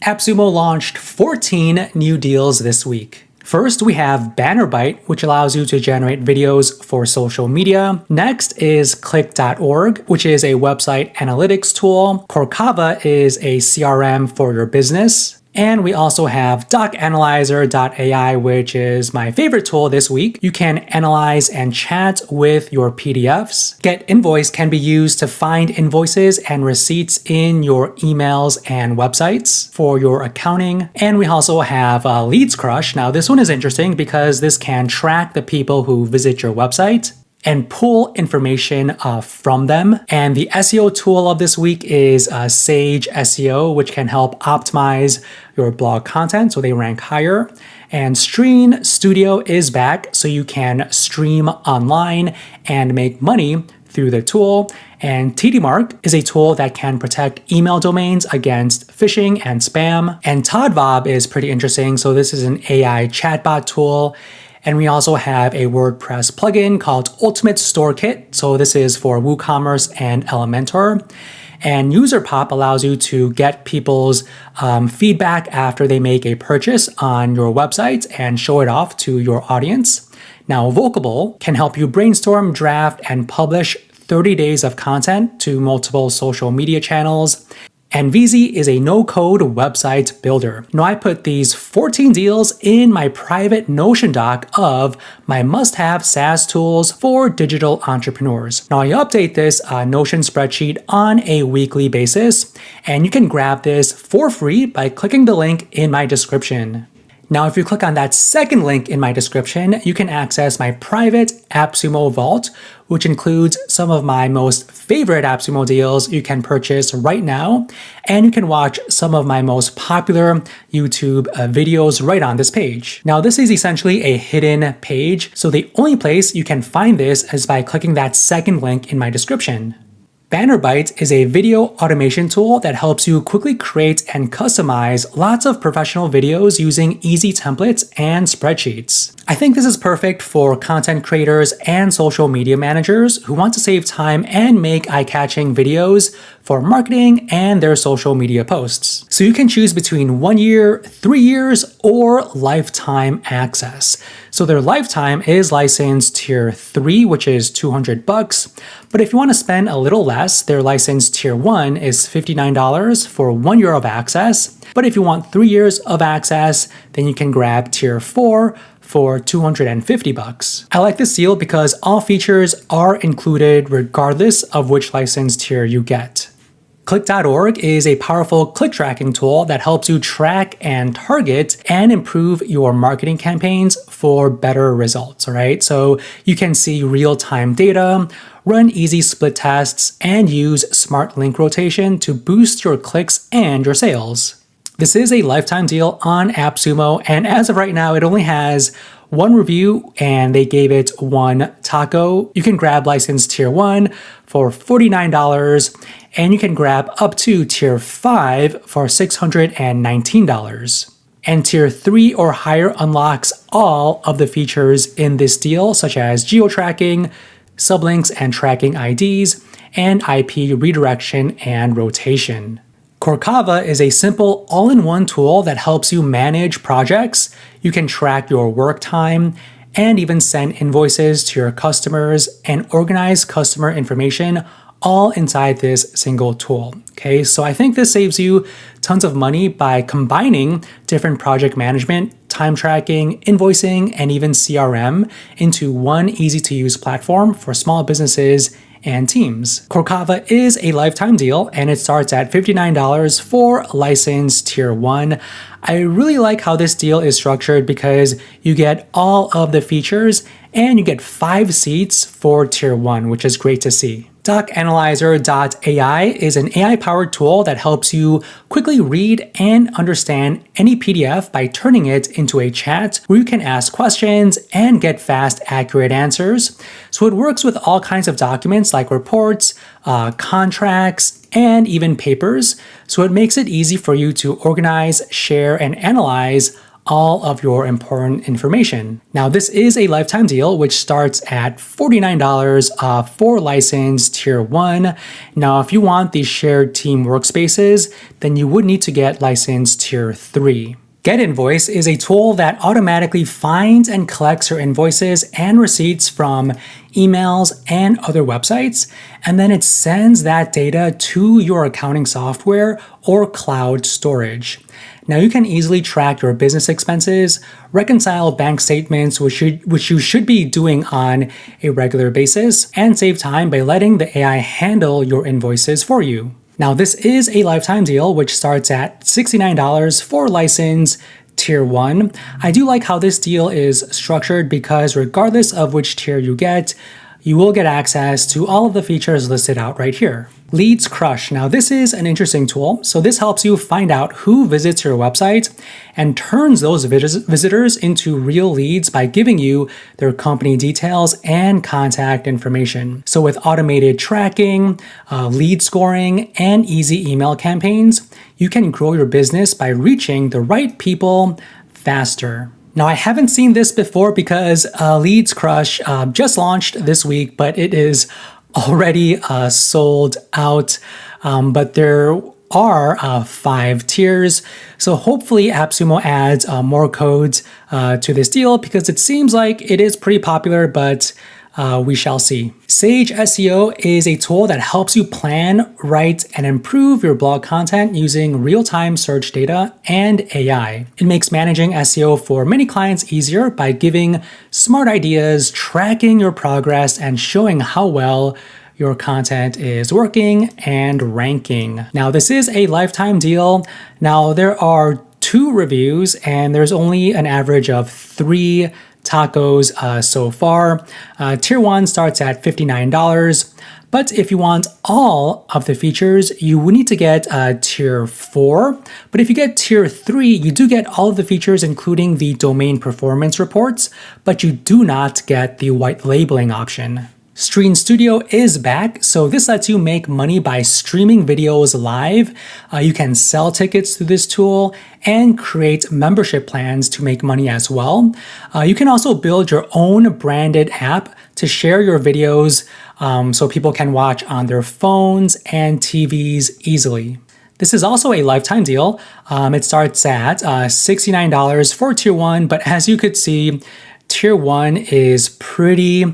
AppSumo launched 14 new deals this week. First, we have Bannerbite, which allows you to generate videos for social media. Next is Click.org, which is a website analytics tool. Corcava is a CRM for your business. And we also have docAnalyzer.ai, which is my favorite tool this week. You can analyze and chat with your PDFs. GetInvoice can be used to find invoices and receipts in your emails and websites for your accounting. And we also have LeadsCrush. Now, this one is interesting because this can track the people who visit your website and pull information from them. And the SEO tool of this week is Sage SEO, which can help optimize your blog content so they rank higher. And Streann Studio is back, so you can stream online and make money through the tool. And TDMARC is a tool that can protect email domains against phishing and spam. And Todvob is pretty interesting. So this is an AI chatbot tool. And we also have a WordPress plugin called Ultimate Store Kit. So this is for WooCommerce and Elementor. And Userpop allows you to get people's feedback after they make a purchase on your website and show it off to your audience. Now, Vocable can help you brainstorm, draft, and publish 30 days of content to multiple social media channels. And Vizy is a no-code website builder. Now, I put these 14 deals in my private Notion doc of my must-have SaaS tools for digital entrepreneurs. Now, I update this Notion spreadsheet on a weekly basis, and you can grab this for free by clicking the link in my description. Now, if you click on that second link in my description, you can access my private AppSumo Vault, which includes some of my most favorite AppSumo deals you can purchase right now. And you can watch some of my most popular YouTube videos right on this page. Now, this is essentially a hidden page, so the only place you can find this is by clicking that second link in my description. Bannerbite is a video automation tool that helps you quickly create and customize lots of professional videos using easy templates and spreadsheets. I think this is perfect for content creators and social media managers who want to save time and make eye-catching videos for marketing and their social media posts. So you can choose between 1 year, 3 years, or lifetime access. So their lifetime is license tier 3, which is $200. But if you want to spend a little less, their license tier 1 is $59 for 1 year of access. But if you want 3 years of access, then you can grab tier 4 for $250. I like this deal because all features are included regardless of which license tier you get. Click.org is a powerful click tracking tool that helps you track and target and improve your marketing campaigns for better results, all right? So you can see real-time data, run easy split tests, and use smart link rotation to boost your clicks and your sales. This is a lifetime deal on AppSumo, and as of right now, it only has 1 review and they gave it 1 taco. You can grab license tier 1 for $49 and you can grab up to tier 5 for $619. And tier 3 or higher unlocks all of the features in this deal, such as geo-tracking, sublinks and tracking IDs, and IP redirection and rotation. Corcava is a simple all-in-one tool that helps you manage projects. You can track your work time and even send invoices to your customers and organize customer information all inside this single tool. Okay, so I think this saves you tons of money by combining different project management, time tracking, invoicing, and even CRM into one easy-to-use platform for small businesses and teams. Corcava is a lifetime deal and it starts at $59 for license tier 1. I really like how this deal is structured because you get all of the features and you get 5 seats for tier 1, which is great to see. docAnalyzer.ai is an AI-powered tool that helps you quickly read and understand any PDF by turning it into a chat where you can ask questions and get fast, accurate answers. So it works with all kinds of documents like reports, contracts, and even papers. So it makes it easy for you to organize, share, and analyze all of your important information. Now, this is a lifetime deal, which starts at $49 for license tier 1. Now, if you want the shared team workspaces, then you would need to get license tier 3. GetInvoice is a tool that automatically finds and collects your invoices and receipts from emails and other websites, and then it sends that data to your accounting software or cloud storage. Now you can easily track your business expenses, reconcile bank statements, which you should be doing on a regular basis, and save time by letting the AI handle your invoices for you. Now, this is a lifetime deal, which starts at $69 for license tier 1. I do like how this deal is structured because regardless of which tier you get, you will get access to all of the features listed out right here. LeadsCrush. Now, this is an interesting tool. So this helps you find out who visits your website and turns those visitors into real leads by giving you their company details and contact information. So with automated tracking, lead scoring, and easy email campaigns, you can grow your business by reaching the right people faster. Now, I haven't seen this before because LeadsCrush just launched this week, but it is already sold out. But there are 5 tiers. So hopefully AppSumo adds more codes to this deal because it seems like it is pretty popular, but we shall see. Sage SEO is a tool that helps you plan, write, and improve your blog content using real-time search data and AI. It makes managing SEO for many clients easier by giving smart ideas, tracking your progress, and showing how well your content is working and ranking. Now, this is a lifetime deal. Now, there are 2 reviews, and there's only an average of 3 tacos so far. Tier 1 starts at $59, but if you want all of the features, you would need to get tier 4. But if you get tier 3, you do get all of the features, including the domain performance reports, but you do not get the white labeling option. Streann Studio is back, so this lets you make money by streaming videos live. You can sell tickets through this tool and create membership plans to make money as well. You can also build your own branded app to share your videos so people can watch on their phones and TVs easily. This is also a lifetime deal. It starts at $69 for tier 1, but as you could see, tier 1 is pretty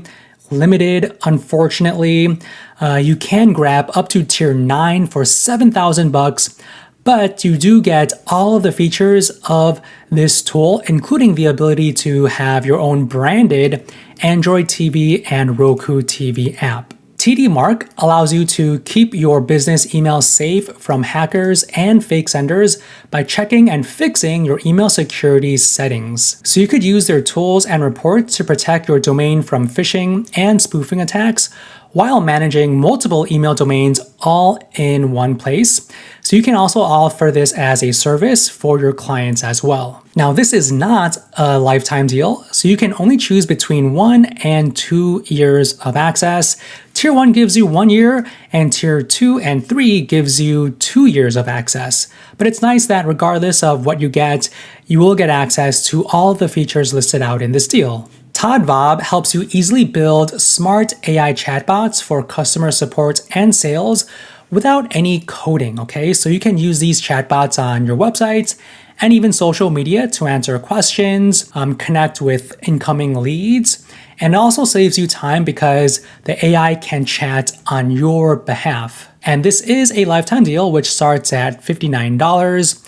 limited, unfortunately. You can grab up to tier 9 for $7,000, but you do get all of the features of this tool, including the ability to have your own branded Android TV and Roku TV app. TDMARC allows you to keep your business email safe from hackers and fake senders by checking and fixing your email security settings. So you could use their tools and reports to protect your domain from phishing and spoofing attacks while managing multiple email domains all in one place. So you can also offer this as a service for your clients as well. Now, this is not a lifetime deal, so you can only choose between 1 and 2 years of access. Tier 1 gives you 1 year, and Tier 2 and 3 gives you 2 years of access. But it's nice that regardless of what you get, you will get access to all of the features listed out in this deal. Todvob helps you easily build smart AI chatbots for customer support and sales without any coding, okay? So you can use these chatbots on your websites and even social media to answer questions, connect with incoming leads, and it also saves you time because the AI can chat on your behalf. And this is a lifetime deal, which starts at $59.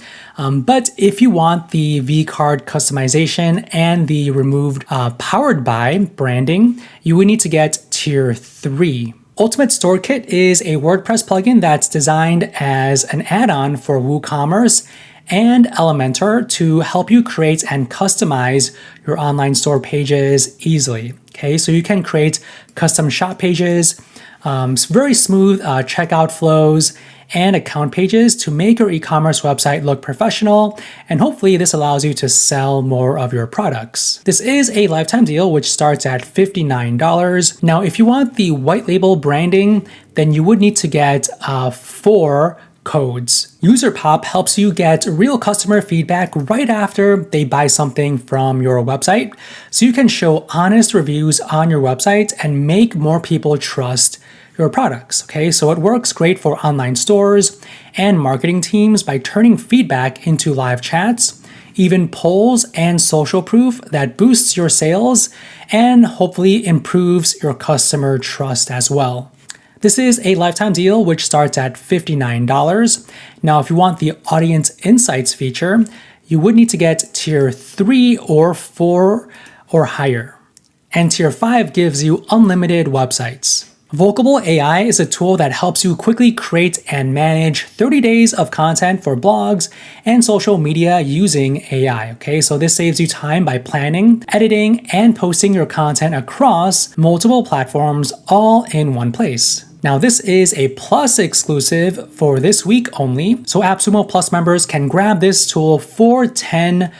But if you want the V-card customization and the removed powered by branding, you would need to get tier 3. Ultimate Store Kit is a WordPress plugin that's designed as an add-on for WooCommerce and Elementor to help you create and customize your online store pages easily. Okay, so you can create custom shop pages, very smooth checkout flows, and account pages to make your e-commerce website look professional, and hopefully this allows you to sell more of your products. This is a lifetime deal which starts at $59. Now, if you want the white label branding, then you would need to get 4 codes. Userpop helps you get real customer feedback right after they buy something from your website, so you can show honest reviews on your website and make more people trust your products. Okay, so it works great for online stores and marketing teams by turning feedback into live chats, even polls and social proof that boosts your sales and hopefully improves your customer trust as well. This is a lifetime deal which starts at $59. Now, if you want the Audience Insights feature, you would need to get tier 3 or 4 or higher. And tier 5 gives you unlimited websites. Vocable AI is a tool that helps you quickly create and manage 30 days of content for blogs and social media using AI. Okay, so this saves you time by planning, editing, and posting your content across multiple platforms all in one place. Now, this is a Plus exclusive for this week only, so AppSumo Plus members can grab this tool for 10%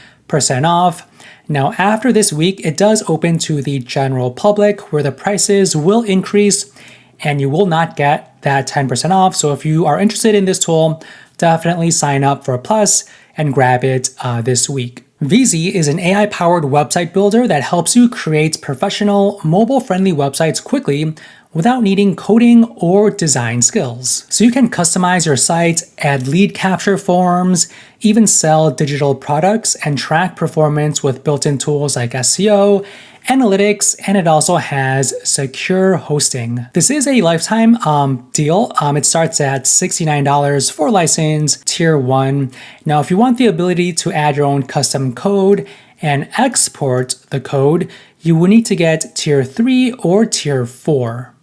off. Now, after this week, it does open to the general public where the prices will increase and you will not get that 10% off. So if you are interested in this tool, definitely sign up for a Plus and grab it this week. VZ is an AI-powered website builder that helps you create professional, mobile-friendly websites quickly without needing coding or design skills. So you can customize your site, add lead capture forms, even sell digital products, and track performance with built-in tools like SEO, analytics, and it also has secure hosting. This is a lifetime deal. It starts at $69 for license, tier 1. Now, if you want the ability to add your own custom code and export the code, you will need to get tier 3 or tier 4.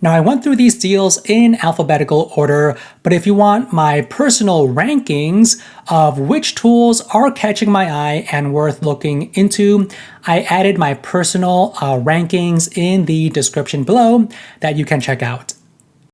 Now, I went through these deals in alphabetical order, but if you want my personal rankings of which tools are catching my eye and worth looking into, I added my personal rankings in the description below that you can check out.